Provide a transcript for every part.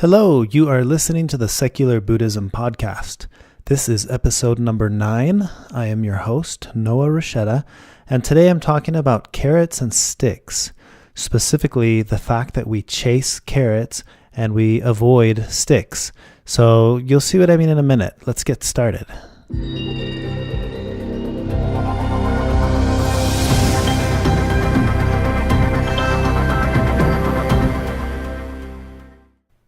Hello, you are listening to the Secular Buddhism podcast. This is episode number 9. I am your host, Noah Rochetta, and today I'm talking about carrots and sticks, specifically the fact that we chase carrots and we avoid sticks. So you'll see what I mean in a minute. Let's get started.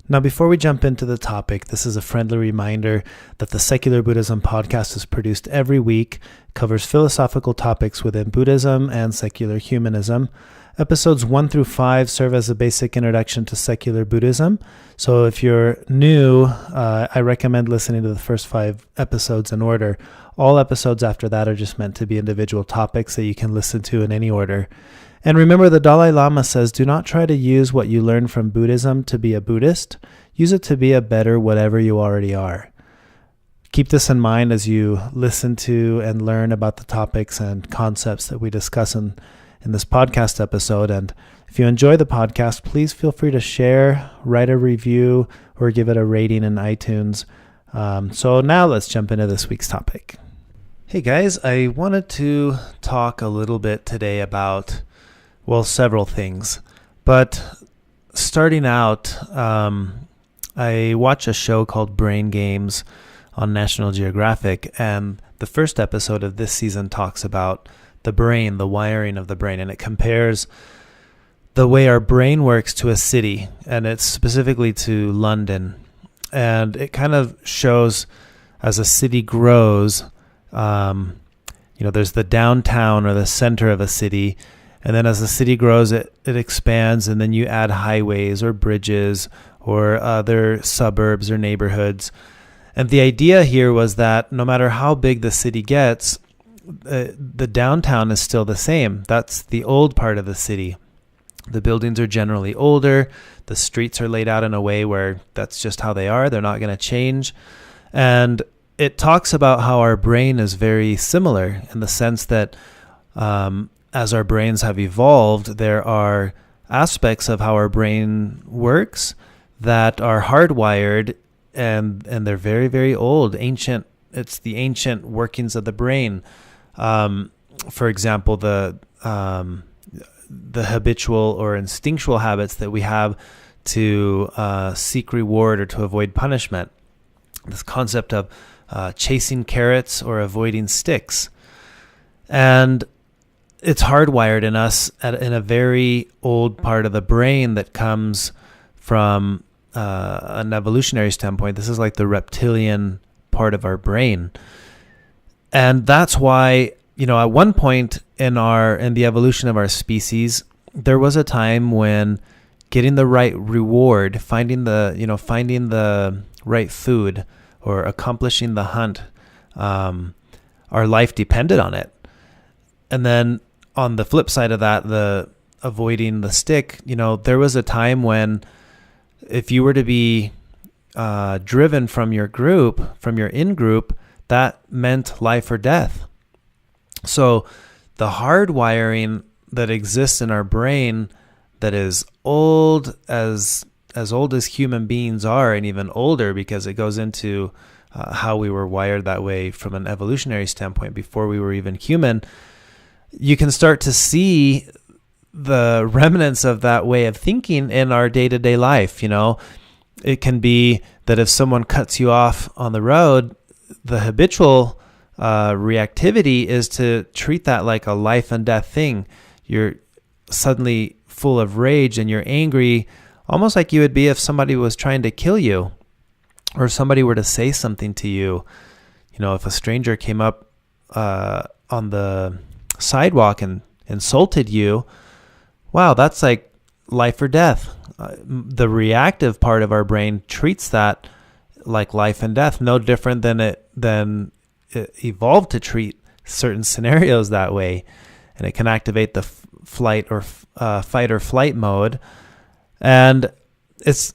Now, before we jump into the topic, this is a friendly reminder that the Secular Buddhism podcast is produced every week, covers philosophical topics within Buddhism and secular humanism. Episodes 1 through 5 serve as a basic introduction to secular Buddhism. So if you're new, I recommend listening to the first 5 episodes in order. All episodes after that are just meant to be individual topics that you can listen to in any order. And remember, the Dalai Lama says, do not try to use what you learn from Buddhism to be a Buddhist. Use it to be a better whatever you already are. Keep this in mind as you listen to and learn about the topics and concepts that we discuss in this podcast episode. And if you enjoy the podcast, please feel free to share, write a review, or give it a rating in iTunes. So now let's jump into this week's topic. Hey guys, I wanted to talk a little bit today about several things, but starting out, I watch a show called Brain Games on National Geographic, and the first episode of this season talks about the brain, the wiring of the brain, and it compares the way our brain works to a city, and it's specifically to London, and it kind of shows as a city grows, there's the downtown or the center of a city. And then as the city grows, it expands, and then you add highways or bridges or other suburbs or neighborhoods. And the idea here was that no matter how big the city gets, the downtown is still the same. That's the old part of the city. The buildings are generally older. The streets are laid out in a way where that's just how they are. They're not going to change. And it talks about how our brain is very similar in the sense that as our brains have evolved, there are aspects of how our brain works that are hardwired, and they're very, very old, ancient. It's the ancient workings of the brain. For example, the habitual or instinctual habits that we have to seek reward or to avoid punishment. This concept of chasing carrots or avoiding sticks. And it's hardwired in us in a very old part of the brain that comes from an evolutionary standpoint. This is like the reptilian part of our brain. And that's why, at one point in the evolution of our species, there was a time when getting the right reward, finding the right food or accomplishing the hunt, our life depended on it. And then on the flip side of that, the avoiding the stick, there was a time when if you were to be driven from your group, from your in-group, that meant life or death. So the hardwiring that exists in our brain that is old as old as human beings are, and even older because it goes into how we were wired that way from an evolutionary standpoint before we were even human, you can start to see the remnants of that way of thinking in our day-to-day life. It can be that if someone cuts you off on the road, the habitual reactivity is to treat that like a life and death thing. You're suddenly full of rage and you're angry, almost like you would be if somebody was trying to kill you or somebody were to say something to you. If a stranger came up on the sidewalk and insulted you, wow, that's like life or death. The reactive part of our brain treats that like life and death, no different than it evolved to treat certain scenarios that way. And it can activate the fight or flight mode. And it's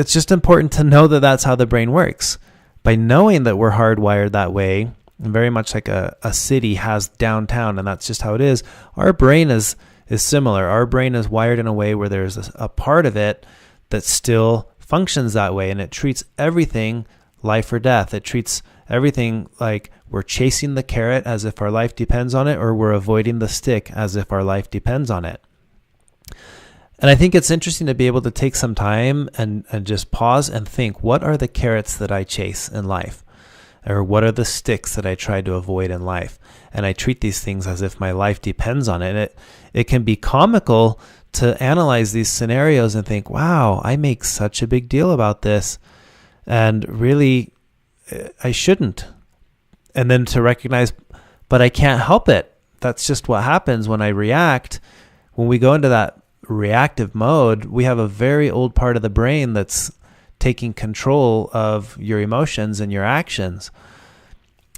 just important to know that that's how the brain works. By knowing that we're hardwired that way, very much like a city has downtown, and that's just how it is, our brain is similar. Our brain is wired in a way where there's a part of it that still functions that way, and it treats everything life or death. It treats everything like we're chasing the carrot as if our life depends on it, or we're avoiding the stick as if our life depends on it. And I think it's interesting to be able to take some time and just pause and think, what are the carrots that I chase in life? Or what are the sticks that I try to avoid in life? And I treat these things as if my life depends on it. And it can be comical to analyze these scenarios and think, wow, I make such a big deal about this. And really, I shouldn't. And then to recognize, but I can't help it. That's just what happens when I react. When we go into that reactive mode, we have a very old part of the brain that's taking control of your emotions and your actions.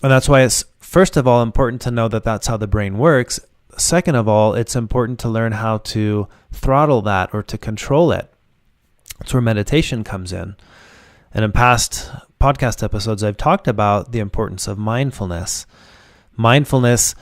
And that's why it's, first of all, important to know that that's how the brain works. Second of all, it's important to learn how to throttle that or to control it. That's where meditation comes in. And in past podcast episodes, I've talked about the importance of mindfulness. Mindfulness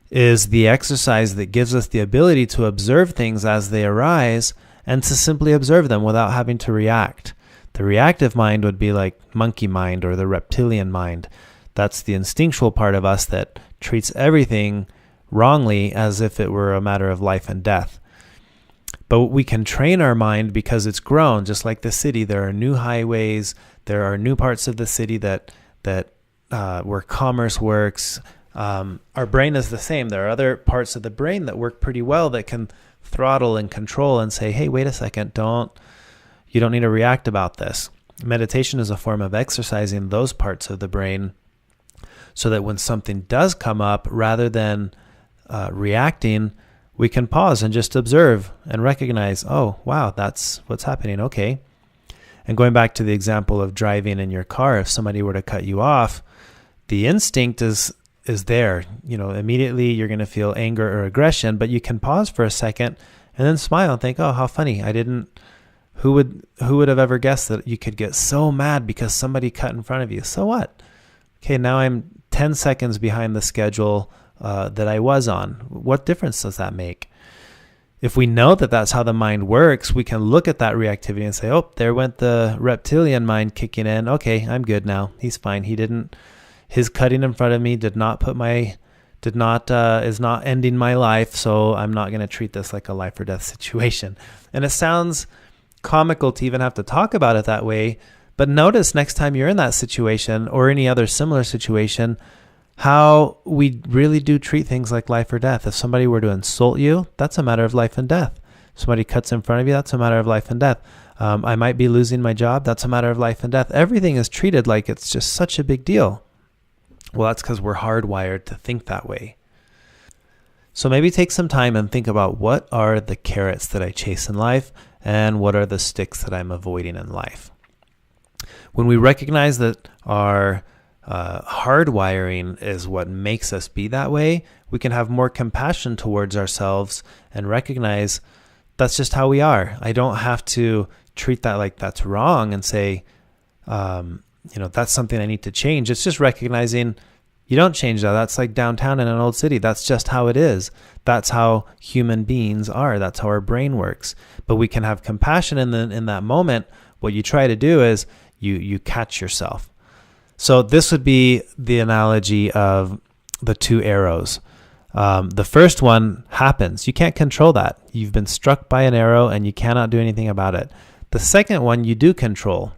is the exercise that gives us the ability to observe things as they arise and to simply observe them without having to react. The reactive mind would be like monkey mind or the reptilian mind. That's the instinctual part of us that treats everything wrongly as if it were a matter of life and death. But we can train our mind because it's grown, just like the city. There are new highways. There are new parts of the city that where commerce works. Our brain is the same. There are other parts of the brain that work pretty well that can throttle and control and say, hey, wait a second, you don't need to react about this. Meditation is a form of exercising those parts of the brain so that when something does come up, rather than reacting, we can pause and just observe and recognize, oh, wow, that's what's happening. Okay. And going back to the example of driving in your car, if somebody were to cut you off, the instinct is there. Immediately you're going to feel anger or aggression, but you can pause for a second and then smile and think, oh, how funny. Who would have ever guessed that you could get so mad because somebody cut in front of you? So what? Okay, now I'm 10 seconds behind the schedule that I was on. What difference does that make? If we know that that's how the mind works, we can look at that reactivity and say, oh, there went the reptilian mind kicking in. Okay, I'm good now. He's fine. His cutting in front of me is not ending my life, so I'm not going to treat this like a life or death situation. And it sounds comical to even have to talk about it that way, but notice next time you're in that situation or any other similar situation, how we really do treat things like life or death. If somebody were to insult you, that's a matter of life and death. If somebody cuts in front of you, that's a matter of life and death. I might be losing my job, that's a matter of life and death. Everything is treated like it's just such a big deal. Well, that's because we're hardwired to think that way. So maybe take some time and think about, what are the carrots that I chase in life and what are the sticks that I'm avoiding in life? When we recognize that our hardwiring is what makes us be that way, we can have more compassion towards ourselves and recognize that's just how we are. I don't have to treat that like that's wrong and say, that's something I need to change. It's just recognizing you don't change that. That's like downtown in an old city. That's just how it is. That's how human beings are. That's how our brain works. But we can have compassion in that moment. What you try to do is you catch yourself. So this would be the analogy of the two arrows. The first one happens. You can't control that. You've been struck by an arrow and you cannot do anything about it. The second one you do control.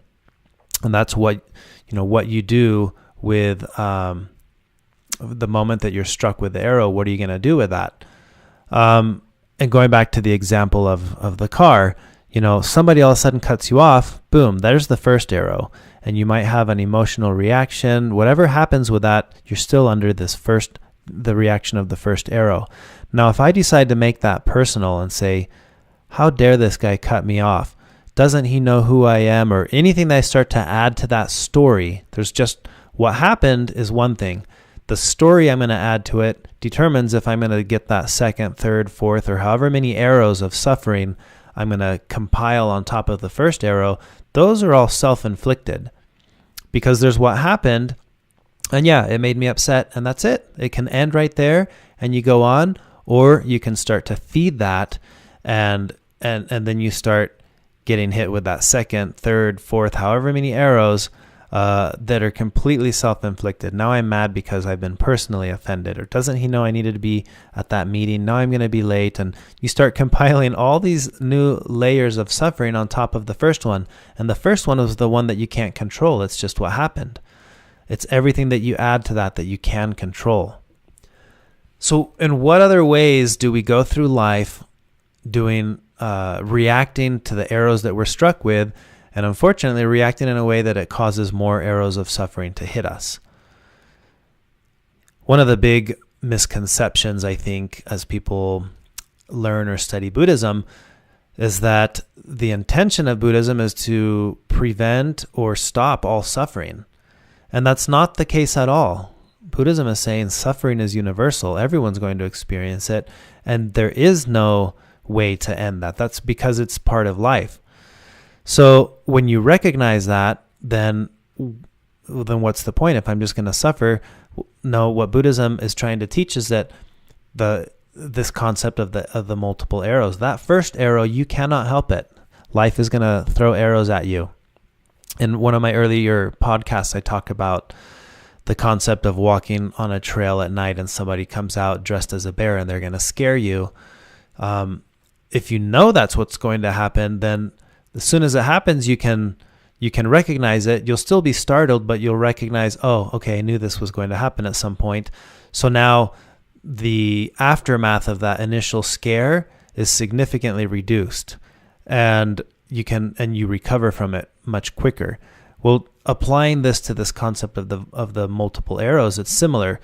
And that's what you do with the moment that you're struck with the arrow. What are you going to do with that? And going back to the example of the car, somebody all of a sudden cuts you off. Boom, there's the first arrow. And you might have an emotional reaction. Whatever happens with that, you're still under the reaction of the first arrow. Now, if I decide to make that personal and say, how dare this guy cut me off? Doesn't he know who I am? Or anything that I start to add to that story, there's just what happened is one thing. The story I'm going to add to it determines if I'm going to get that second, third, fourth, or however many arrows of suffering I'm going to compile on top of the first arrow. Those are all self-inflicted because there's what happened. And yeah, it made me upset and that's it. It can end right there and you go on, or you can start to feed that and then you start getting hit with that second, third, fourth, however many arrows that are completely self-inflicted. Now I'm mad because I've been personally offended. Or doesn't he know I needed to be at that meeting? Now I'm going to be late. And you start compiling all these new layers of suffering on top of the first one. And the first one was the one that you can't control. It's just what happened. It's everything that you add to that you can control. So in what other ways do we go through life reacting to the arrows that we're struck with, and unfortunately reacting in a way that it causes more arrows of suffering to hit us? One of the big misconceptions, I think, as people learn or study Buddhism, is that the intention of Buddhism is to prevent or stop all suffering. And that's not the case at all. Buddhism is saying suffering is universal. Everyone's going to experience it, and there is no way to end that. That's because it's part of life. So when you recognize that, then what's the point if I'm just going to suffer? No, what Buddhism is trying to teach is that this concept of the multiple arrows. That first arrow, you cannot help it. Life is going to throw arrows at you. In one of my earlier podcasts, I talk about the concept of walking on a trail at night and somebody comes out dressed as a bear and they're going to scare you. If you know that's what's going to happen, then as soon as it happens, you can recognize it. You'll still be startled, but you'll recognize, oh, okay, I knew this was going to happen at some point. So now the aftermath of that initial scare is significantly reduced, and you recover from it much quicker. Well, applying this to this concept of the multiple arrows, it's similar.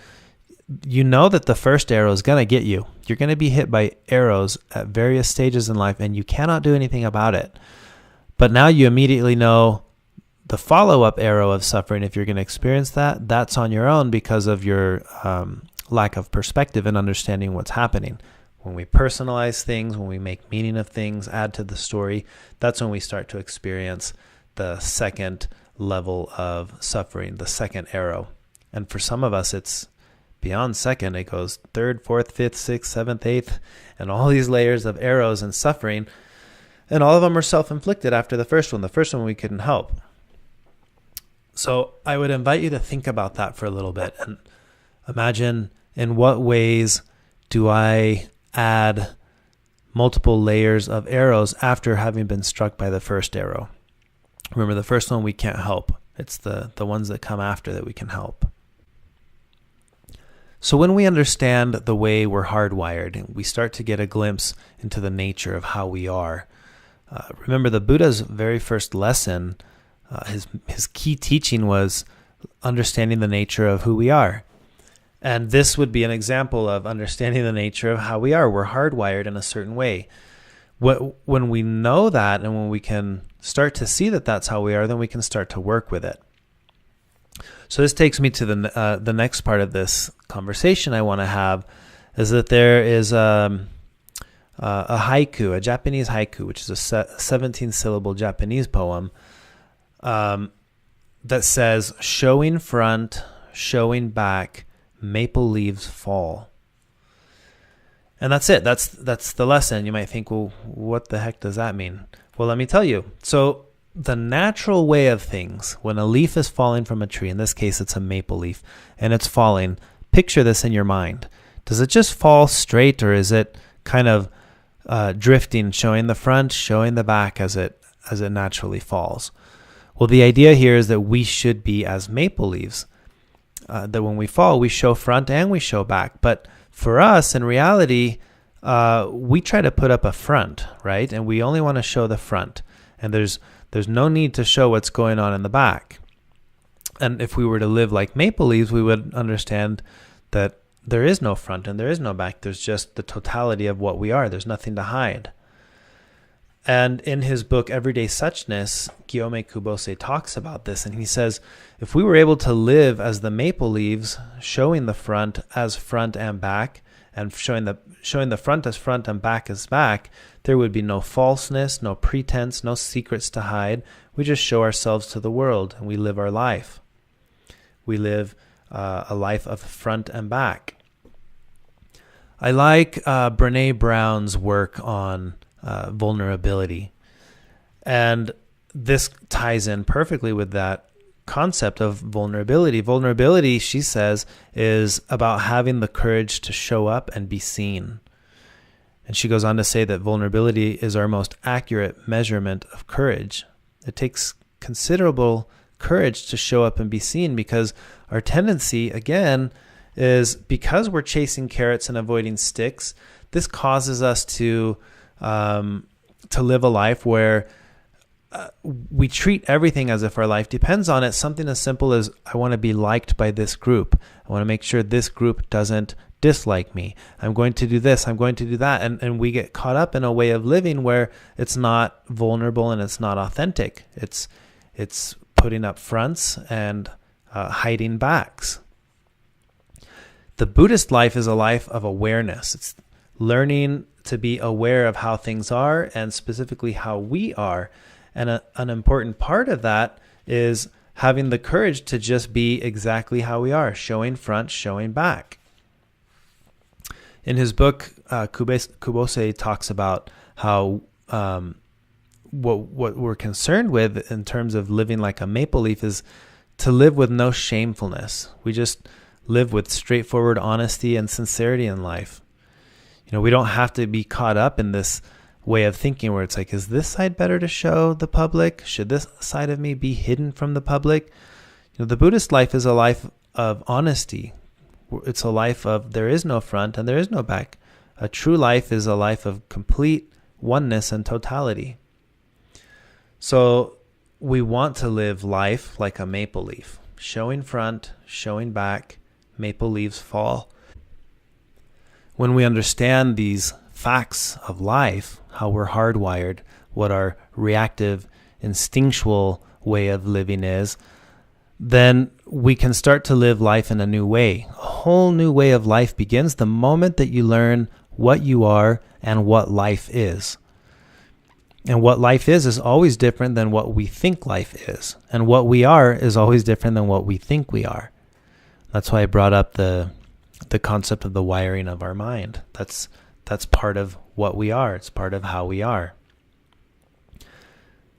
You know that the first arrow is going to get you. You're going to be hit by arrows at various stages in life, and you cannot do anything about it. But now you immediately know the follow-up arrow of suffering, if you're going to experience that, that's on your own because of your lack of perspective and understanding what's happening. When we personalize things, when we make meaning of things, add to the story, that's when we start to experience the second level of suffering, the second arrow. And for some of us, it's beyond second. It goes third, fourth, fifth, sixth, seventh, eighth, and all these layers of arrows and suffering. And all of them are self-inflicted after the first one. The first one we couldn't help. So I would invite you to think about that for a little bit and imagine, in what ways do I add multiple layers of arrows after having been struck by the first arrow? Remember, the first one we can't help. It's the ones that come after that we can help. So when we understand the way we're hardwired, we start to get a glimpse into the nature of how we are. Remember, the Buddha's very first lesson, his key teaching was understanding the nature of who we are. And this would be an example of understanding the nature of how we are. We're hardwired in a certain way. When we know that, and when we can start to see that that's how we are, then we can start to work with it. So this takes me to the next part of this conversation I want to have, is that there is a haiku, a Japanese haiku, which is a 17-syllable Japanese poem that says, "Showing front, showing back, maple leaves fall." And that's it. That's the lesson. You might think, well, what the heck does that mean? Well, let me tell you. So the natural way of things, when a leaf is falling from a tree, in this case it's a maple leaf, and it's falling, picture this in your mind. Does it just fall straight, or is it kind of drifting, showing the front, showing the back as it naturally falls? Well, the idea here is that we should be as maple leaves. That when we fall, we show front and we show back. But for us, in reality, we try to put up a front, right? And we only want to show the front. And there's no need to show what's going on in the back. And if we were to live like maple leaves, we would understand that there is no front and there is no back. There's just the totality of what we are. There's nothing to hide. And in his book, Everyday Suchness, Gyome Kubose talks about this. And he says, if we were able to live as the maple leaves, showing the front as front and back, and showing the front as front and back as back, there would be no falseness, no pretense, no secrets to hide. We just show ourselves to the world and we live our life. We live a life of front and back. I like Brene Brown's work on vulnerability. And this ties in perfectly with that concept of vulnerability. Vulnerability, she says, is about having the courage to show up and be seen. And she goes on to say that vulnerability is our most accurate measurement of courage. It takes considerable courage to show up and be seen, because our tendency, again, is because we're chasing carrots and avoiding sticks, this causes us to live a life where we treat everything as if our life depends on it. Something as simple as, I want to be liked by this group. I want to make sure this group doesn't dislike me. I'm going to do this. I'm going to do that. And we get caught up in a way of living where it's not vulnerable and it's not authentic. It's putting up fronts and hiding backs. The Buddhist life is a life of awareness. It's learning to be aware of how things are, and specifically how we are. And an important part of that is having the courage to just be exactly how we are, showing front, showing back. In his book, Kubose talks about how what we're concerned with in terms of living like a maple leaf is to live with no shamefulness. We just live with straightforward honesty and sincerity in life. We don't have to be caught up in this way of thinking where it's like, is this side better to show the public? Should this side of me be hidden from the public? The Buddhist life is a life of honesty. It's a life of there is no front and there is no back. A true life is a life of complete oneness and totality. So we want to live life like a maple leaf, showing front, showing back. Maple leaves fall. When we understand these facts of life, how we're hardwired, what our reactive, instinctual way of living is, then we can start to live life in a new way. A whole new way of life begins the moment that you learn what you are and what life is. And what life is always different than what we think life is. And what we are is always different than what we think we are. That's why I brought up the concept of the wiring of our mind. That's part of what we are. It's part of how we are.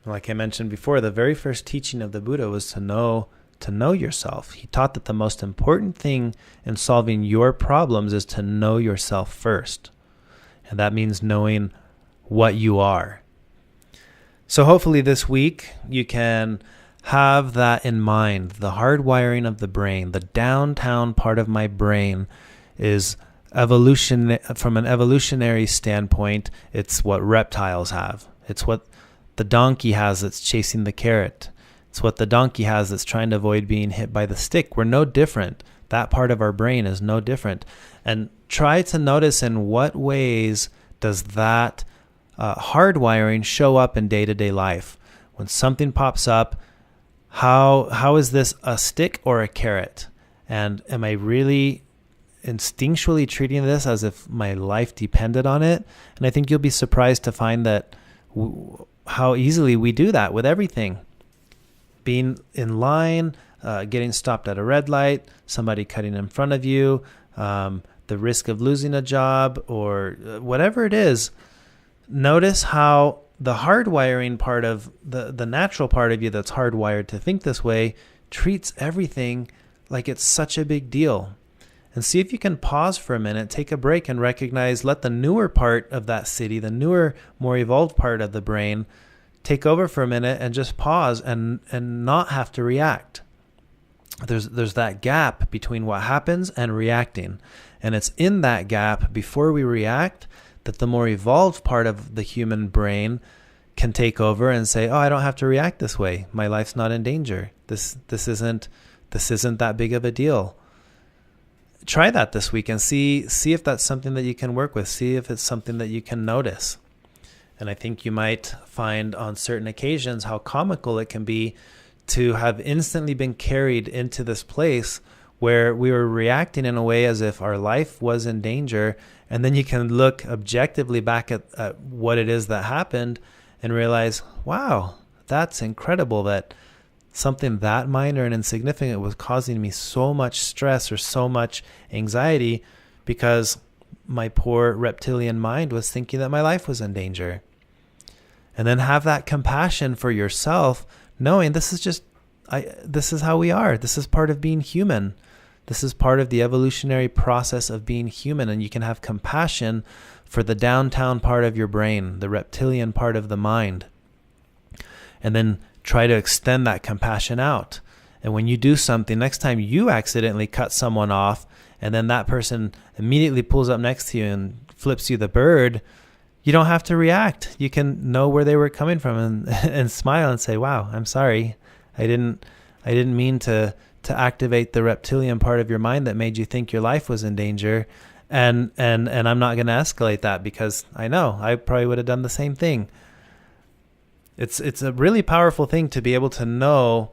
Like I mentioned before, the very first teaching of the Buddha was to know yourself. He taught that the most important thing in solving your problems is to know yourself first. And that means knowing what you are. So hopefully this week you can have that in mind. The hardwiring of the brain, the downtown part of my brain is evolution. From an evolutionary standpoint, it's what reptiles have. It's what the donkey has that's chasing the carrot. It's what the donkey has that's trying to avoid being hit by the stick. We're no different. That part of our brain is no different. And try to notice in what ways does that hardwiring show up in day-to-day life. When something pops up, how is this a stick or a carrot? And am I really instinctually treating this as if my life depended on it? And I think you'll be surprised to find that how easily we do that with everything. Being in line, getting stopped at a red light, somebody cutting in front of you, the risk of losing a job, or whatever it is. Notice how the hardwiring part of the natural part of you that's hardwired to think this way treats everything like it's such a big deal. And see if you can pause for a minute, take a break, and recognize, let the newer part of that city, the newer, more evolved part of the brain, take over for a minute and just pause and not have to react. There's that gap between what happens and reacting. And it's in that gap before we react that the more evolved part of the human brain can take over and say, oh, I don't have to react this way. My life's not in danger. This isn't that big of a deal. Try that this week and see if that's something that you can work with. See if it's something that you can notice. And I think you might find on certain occasions how comical it can be to have instantly been carried into this place where we were reacting in a way as if our life was in danger. And then you can look objectively back at what it is that happened and realize, wow, that's incredible that something that minor and insignificant was causing me so much stress or so much anxiety because my poor reptilian mind was thinking that my life was in danger. And then have that compassion for yourself, knowing this is how we are. This is part of being human. This is part of the evolutionary process of being human. And you can have compassion for the downtown part of your brain, the reptilian part of the mind. And then try to extend that compassion out. And when you do something, next time you accidentally cut someone off, and then that person immediately pulls up next to you and flips you the bird, you don't have to react. You can know where they were coming from and smile and say, wow, I'm sorry. I didn't mean to activate the reptilian part of your mind that made you think your life was in danger. And I'm not going to escalate that, because I know I probably would have done the same thing. It's a really powerful thing to be able to know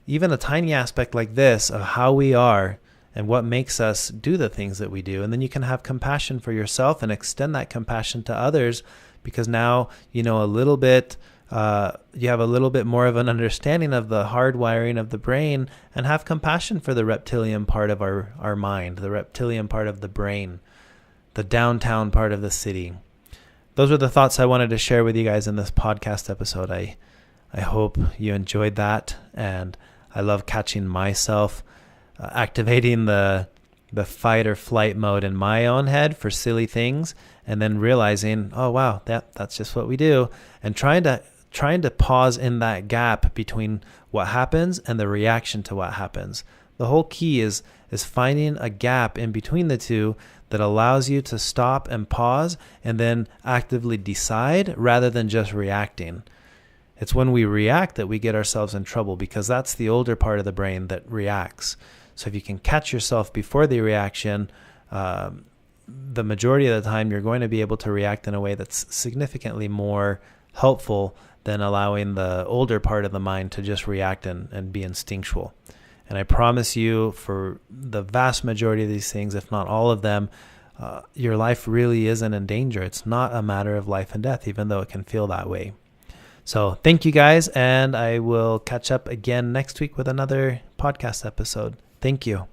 even a tiny aspect like this of how we are and what makes us do the things that we do. And then you can have compassion for yourself and extend that compassion to others, because now you know a little bit, you have a little bit more of an understanding of the hardwiring of the brain, and have compassion for the reptilian part of our mind, the reptilian part of the brain, the downtown part of the city. Those are the thoughts I wanted to share with you guys in this podcast episode. I hope you enjoyed that, and I love catching myself activating the fight or flight mode in my own head for silly things, and then realizing, oh wow, that's just what we do, and trying to pause in that gap between what happens and the reaction to what happens. The whole key is finding a gap in between the two that allows you to stop and pause and then actively decide rather than just reacting. It's when we react that we get ourselves in trouble, because that's the older part of the brain that reacts. So if you can catch yourself before the reaction, the majority of the time you're going to be able to react in a way that's significantly more helpful than allowing the older part of the mind to just react and be instinctual. And I promise you, for the vast majority of these things, if not all of them, your life really isn't in danger. It's not a matter of life and death, even though it can feel that way. So thank you guys, and I will catch up again next week with another podcast episode. Thank you.